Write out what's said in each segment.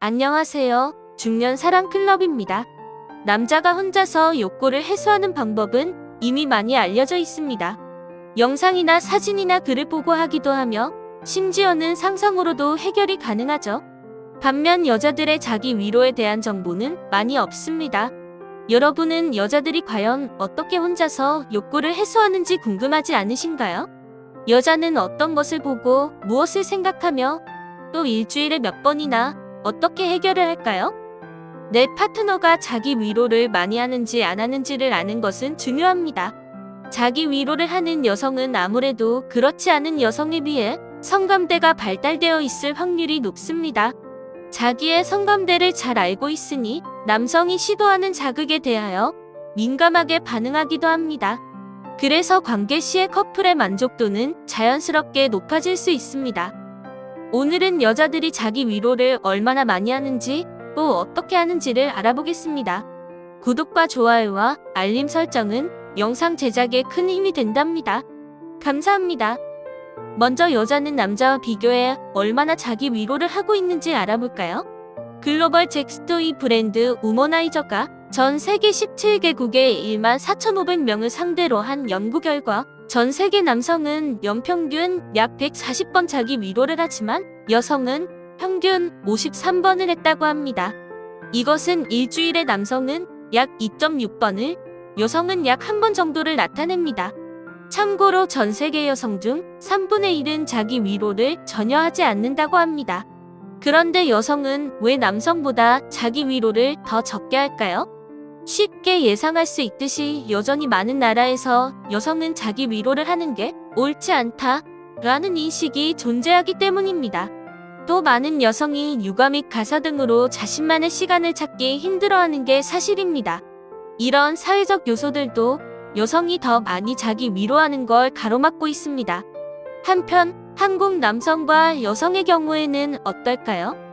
안녕하세요. 중년 사랑 클럽입니다. 남자가 혼자서 욕구를 해소하는 방법은 이미 많이 알려져 있습니다. 영상이나 사진이나 글을 보고 하기도 하며 심지어는 상상으로도 해결이 가능하죠. 반면 여자들의 자기 위로에 대한 정보는 많이 없습니다. 여러분은 여자들이 과연 어떻게 혼자서 욕구를 해소하는지 궁금하지 않으신가요? 여자는 어떤 것을 보고 무엇을 생각하며 또 일주일에 몇 번이나 어떻게 해결을 할까요? 내 파트너가 자기 위로를 많이 하는지 안 하는지를 아는 것은 중요합니다. 자기 위로를 하는 여성은 아무래도 그렇지 않은 여성에 비해 성감대가 발달되어 있을 확률이 높습니다. 자기의 성감대를 잘 알고 있으니 남성이 시도하는 자극에 대하여 민감하게 반응하기도 합니다. 그래서 관계 시의 커플의 만족도는 자연스럽게 높아질 수 있습니다. 오늘은 여자들이 자기 위로를 얼마나 많이 하는지 또 어떻게 하는지를 알아보겠습니다. 구독과 좋아요와 알림 설정은 영상 제작에 큰 힘이 된답니다. 감사합니다. 먼저 여자는 남자와 비교해 얼마나 자기 위로를 하고 있는지 알아볼까요? 글로벌 잭스토이 브랜드 우머나이저가 전 세계 17개국의 14,500명을 상대로 한 연구 결과 전 세계 남성은 연평균 약 140번 자기 위로를 하지만 여성은 평균 53번을 했다고 합니다. 이것은 일주일에 남성은 약 2.6번을, 여성은 약 1번 정도를 나타냅니다. 참고로 전 세계 여성 중 3분의 1은 자기 위로를 전혀 하지 않는다고 합니다. 그런데 여성은 왜 남성보다 자기 위로를 더 적게 할까요? 쉽게 예상할 수 있듯이 여전히 많은 나라에서 여성은 자기 위로를 하는 게 옳지 않다라는 인식이 존재하기 때문입니다. 또 많은 여성이 육아 및 가사 등으로 자신만의 시간을 찾기 힘들어하는 게 사실입니다. 이런 사회적 요소들도 여성이 더 많이 자기 위로하는 걸 가로막고 있습니다. 한편 한국 남성과 여성의 경우에는 어떨까요?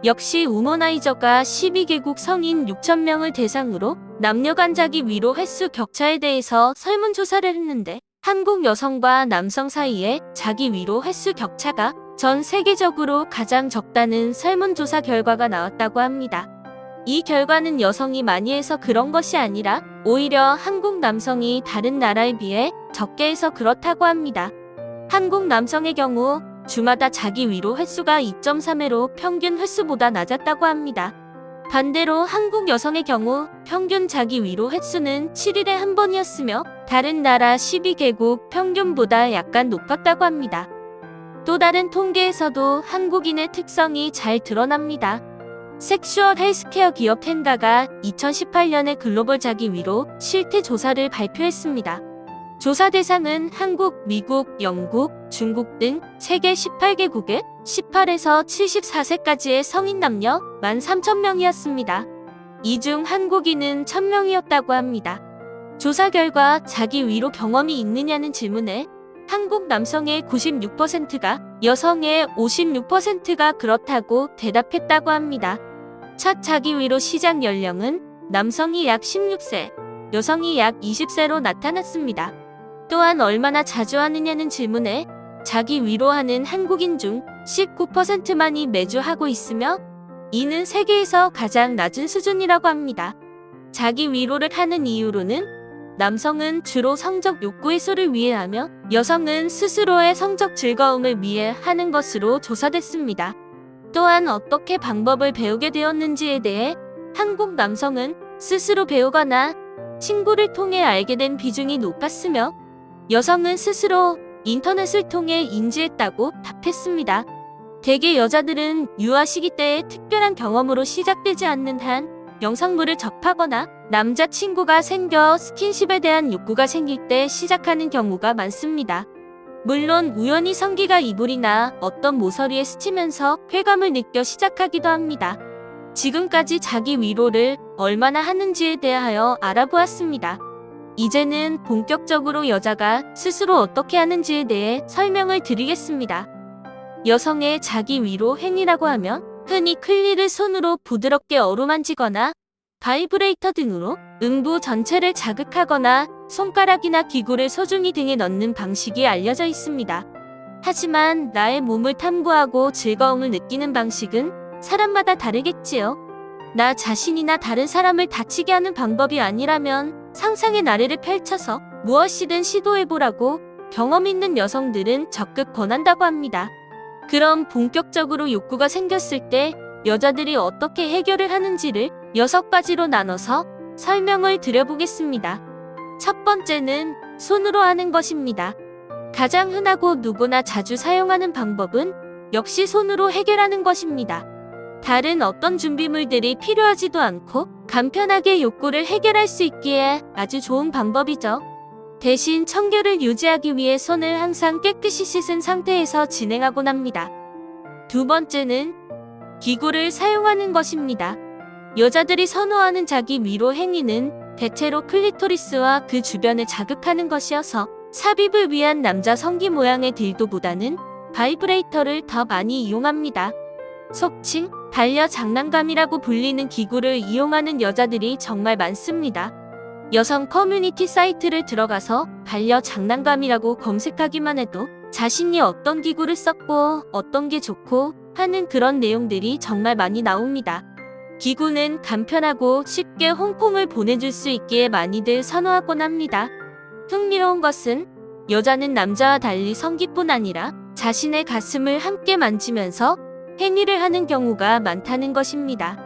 역시 우머나이저가 12개국 성인 6,000명을 대상으로 남녀 간 자기 위로 횟수 격차에 대해서 설문조사를 했는데 한국 여성과 남성 사이의 자기 위로 횟수 격차가 전 세계적으로 가장 적다는 설문조사 결과가 나왔다고 합니다. 이 결과는 여성이 많이 해서 그런 것이 아니라 오히려 한국 남성이 다른 나라에 비해 적게 해서 그렇다고 합니다. 한국 남성의 경우 주마다 자기 위로 횟수가 2.3회로 평균 횟수보다 낮았다고 합니다. 반대로 한국 여성의 경우 평균 자기 위로 횟수는 7일에 한 번이었으며 다른 나라 12개국 평균보다 약간 높았다고 합니다. 또 다른 통계에서도 한국인의 특성이 잘 드러납니다. 섹슈얼 헬스케어 기업 텐가가 2018년에 글로벌 자기 위로 실태 조사를 발표했습니다. 조사 대상은 한국, 미국, 영국, 중국 등 세계 18개국의 18에서 74세까지의 성인 남녀 13,000명이었습니다. 이 중 한국인은 1,000명이었다고 합니다. 조사 결과 자기 위로 경험이 있느냐는 질문에 한국 남성의 96%가 여성의 56%가 그렇다고 대답했다고 합니다. 첫 자기 위로 시작 연령은 남성이 약 16세, 여성이 약 20세로 나타났습니다. 또한 얼마나 자주 하느냐는 질문에 자기 위로하는 한국인 중 19%만이 매주 하고 있으며 이는 세계에서 가장 낮은 수준이라고 합니다. 자기 위로를 하는 이유로는 남성은 주로 성적 욕구 해소를 위해 하며 여성은 스스로의 성적 즐거움을 위해 하는 것으로 조사됐습니다. 또한 어떻게 방법을 배우게 되었는지에 대해 한국 남성은 스스로 배우거나 친구를 통해 알게 된 비중이 높았으며 여성은 스스로 인터넷을 통해 인지했다고 답했습니다. 대개 여자들은 유아 시기 때의 특별한 경험으로 시작되지 않는 한 영상물을 접하거나 남자친구가 생겨 스킨십에 대한 욕구가 생길 때 시작하는 경우가 많습니다. 물론 우연히 성기가 이불이나 어떤 모서리에 스치면서 쾌감을 느껴 시작하기도 합니다. 지금까지 자기 위로를 얼마나 하는지에 대하여 알아보았습니다. 이제는 본격적으로 여자가 스스로 어떻게 하는지에 대해 설명을 드리겠습니다. 여성의 자기 위로 행위라고 하면 흔히 클리를 손으로 부드럽게 어루만지거나 바이브레이터 등으로 음부 전체를 자극하거나 손가락이나 기구를 소중히 등에 넣는 방식이 알려져 있습니다. 하지만 나의 몸을 탐구하고 즐거움을 느끼는 방식은 사람마다 다르겠지요. 나 자신이나 다른 사람을 다치게 하는 방법이 아니라면 상상의 나래를 펼쳐서 무엇이든 시도해보라고 경험 있는 여성들은 적극 권한다고 합니다. 그럼 본격적으로 욕구가 생겼을 때 여자들이 어떻게 해결을 하는지를 6가지로 나눠서 설명을 드려보겠습니다. 첫 번째는 손으로 하는 것입니다. 가장 흔하고 누구나 자주 사용하는 방법은 역시 손으로 해결하는 것입니다. 다른 어떤 준비물들이 필요하지도 않고 간편하게 욕구를 해결할 수 있기에 아주 좋은 방법이죠. 대신 청결을 유지하기 위해 손을 항상 깨끗이 씻은 상태에서 진행하곤 합니다. 두 번째는 기구를 사용하는 것입니다. 여자들이 선호하는 자기 위로 행위는 대체로 클리토리스와 그 주변을 자극하는 것이어서 삽입을 위한 남자 성기 모양의 딜도보다는 바이브레이터를 더 많이 이용합니다. 속칭 반려 장난감이라고 불리는 기구를 이용하는 여자들이 정말 많습니다. 여성 커뮤니티 사이트를 들어가서 반려 장난감이라고 검색하기만 해도 자신이 어떤 기구를 썼고 어떤 게 좋고 하는 그런 내용들이 정말 많이 나옵니다. 기구는 간편하고 쉽게 홍콩을 보내줄 수 있기에 많이들 선호하곤 합니다. 흥미로운 것은 여자는 남자와 달리 성기뿐 아니라 자신의 가슴을 함께 만지면서 행위를 하는 경우가 많다는 것입니다.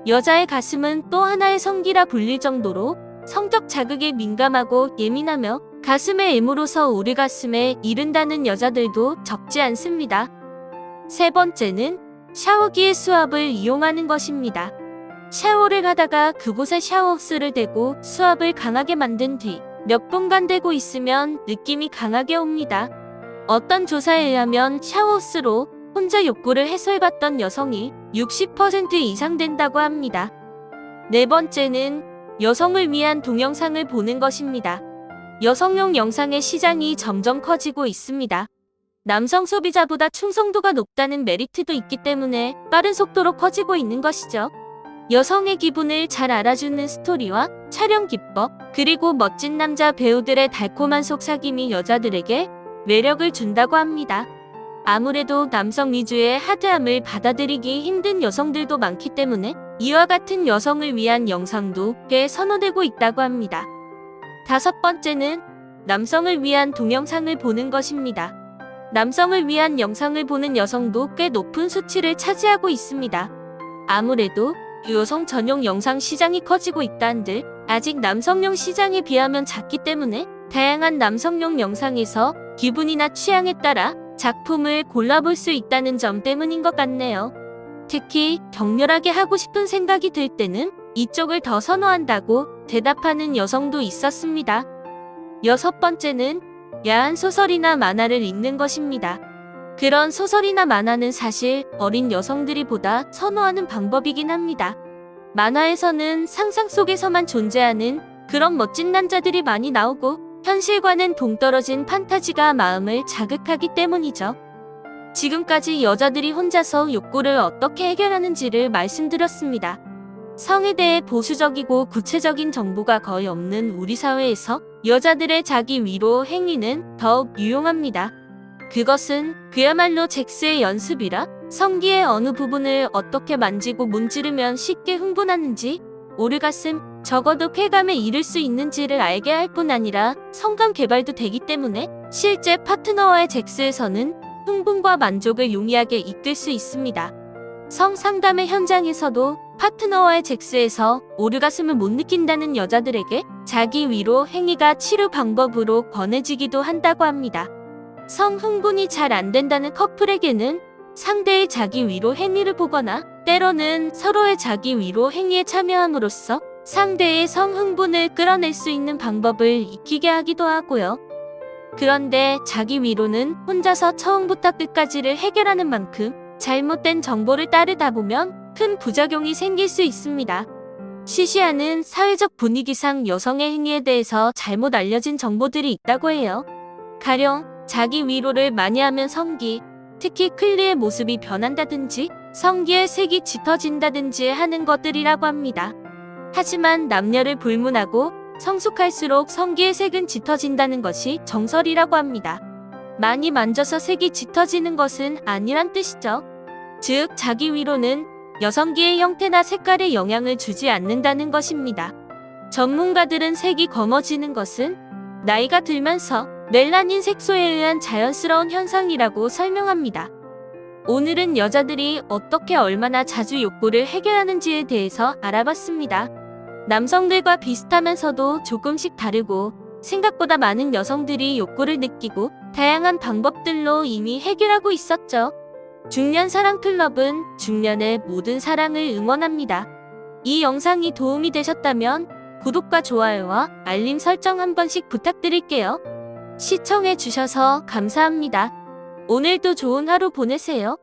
여자의 가슴은 또 하나의 성기라 불릴 정도로 성적 자극에 민감하고 예민하며 가슴의 M으로서 오르가슴에 이른다는 여자들도 적지 않습니다. 세 번째는 샤워기의 수압을 이용하는 것입니다. 샤워를 하다가 그곳에 샤워호스를 대고 수압을 강하게 만든 뒤 몇 분간 대고 있으면 느낌이 강하게 옵니다. 어떤 조사에 의하면 샤워호스로 혼자 욕구를 해소해봤던 여성이 60% 이상 된다고 합니다. 네 번째는 여성을 위한 동영상을 보는 것입니다. 여성용 영상의 시장이 점점 커지고 있습니다. 남성 소비자보다 충성도가 높다는 메리트도 있기 때문에 빠른 속도로 커지고 있는 것이죠. 여성의 기분을 잘 알아주는 스토리와 촬영 기법, 그리고 멋진 남자 배우들의 달콤한 속삭임이 여자들에게 매력을 준다고 합니다. 아무래도 남성 위주의 하드함을 받아들이기 힘든 여성들도 많기 때문에 이와 같은 여성을 위한 영상도 꽤 선호되고 있다고 합니다. 다섯 번째는 남성을 위한 동영상을 보는 것입니다. 남성을 위한 영상을 보는 여성도 꽤 높은 수치를 차지하고 있습니다. 아무래도 여성 전용 영상 시장이 커지고 있다 한들 아직 남성용 시장에 비하면 작기 때문에 다양한 남성용 영상에서 기분이나 취향에 따라 작품을 골라볼 수 있다는 점 때문인 것 같네요. 특히 격렬하게 하고 싶은 생각이 들 때는 이쪽을 더 선호한다고 대답하는 여성도 있었습니다. 여섯 번째는 야한 소설이나 만화를 읽는 것입니다. 그런 소설이나 만화는 사실 어린 여성들이 보다 선호하는 방법이긴 합니다. 만화에서는 상상 속에서만 존재하는 그런 멋진 남자들이 많이 나오고 현실과는 동떨어진 판타지가 마음을 자극하기 때문이죠. 지금까지 여자들이 혼자서 욕구를 어떻게 해결하는지를 말씀드렸습니다. 성에 대해 보수적이고 구체적인 정보가 거의 없는 우리 사회에서 여자들의 자기 위로 행위는 더욱 유용합니다. 그것은 그야말로 잭스의 연습이라 성기의 어느 부분을 어떻게 만지고 문지르면 쉽게 흥분하는지, 오르가슴, 적어도 쾌감에 이를 수 있는지를 알게 할 뿐 아니라 성감 개발도 되기 때문에 실제 파트너와의 잭스에서는 흥분과 만족을 용이하게 이끌 수 있습니다. 성상담의 현장에서도 파트너와의 잭스에서 오르가슴을 못 느낀다는 여자들에게 자기 위로 행위가 치료 방법으로 권해지기도 한다고 합니다. 성흥분이 잘 안 된다는 커플에게는 상대의 자기 위로 행위를 보거나 때로는 서로의 자기 위로 행위에 참여함으로써 상대의 성흥분을 끌어낼 수 있는 방법을 익히게 하기도 하고요. 그런데 자기 위로는 혼자서 처음부터 끝까지를 해결하는 만큼 잘못된 정보를 따르다 보면 큰 부작용이 생길 수 있습니다. 시시하는 사회적 분위기상 여성의 행위에 대해서 잘못 알려진 정보들이 있다고 해요. 가령 자기 위로를 많이 하면 성기, 특히 클리의 모습이 변한다든지 성기의 색이 짙어진다든지 하는 것들이라고 합니다. 하지만 남녀를 불문하고 성숙할수록 성기의 색은 짙어진다는 것이 정설이라고 합니다. 많이 만져서 색이 짙어지는 것은 아니란 뜻이죠. 즉 자기 위로는 여성기의 형태나 색깔에 영향을 주지 않는다는 것입니다. 전문가들은 색이 검어지는 것은 나이가 들면서 멜라닌 색소에 의한 자연스러운 현상이라고 설명합니다. 오늘은 여자들이 어떻게 얼마나 자주 욕구를 해결하는지에 대해서 알아봤습니다. 남성들과 비슷하면서도 조금씩 다르고 생각보다 많은 여성들이 욕구를 느끼고 다양한 방법들로 이미 해결하고 있었죠. 중년 사랑 클럽은 중년의 모든 사랑을 응원합니다. 이 영상이 도움이 되셨다면 구독과 좋아요와 알림 설정 한 번씩 부탁드릴게요. 시청해 주셔서 감사합니다. 오늘도 좋은 하루 보내세요.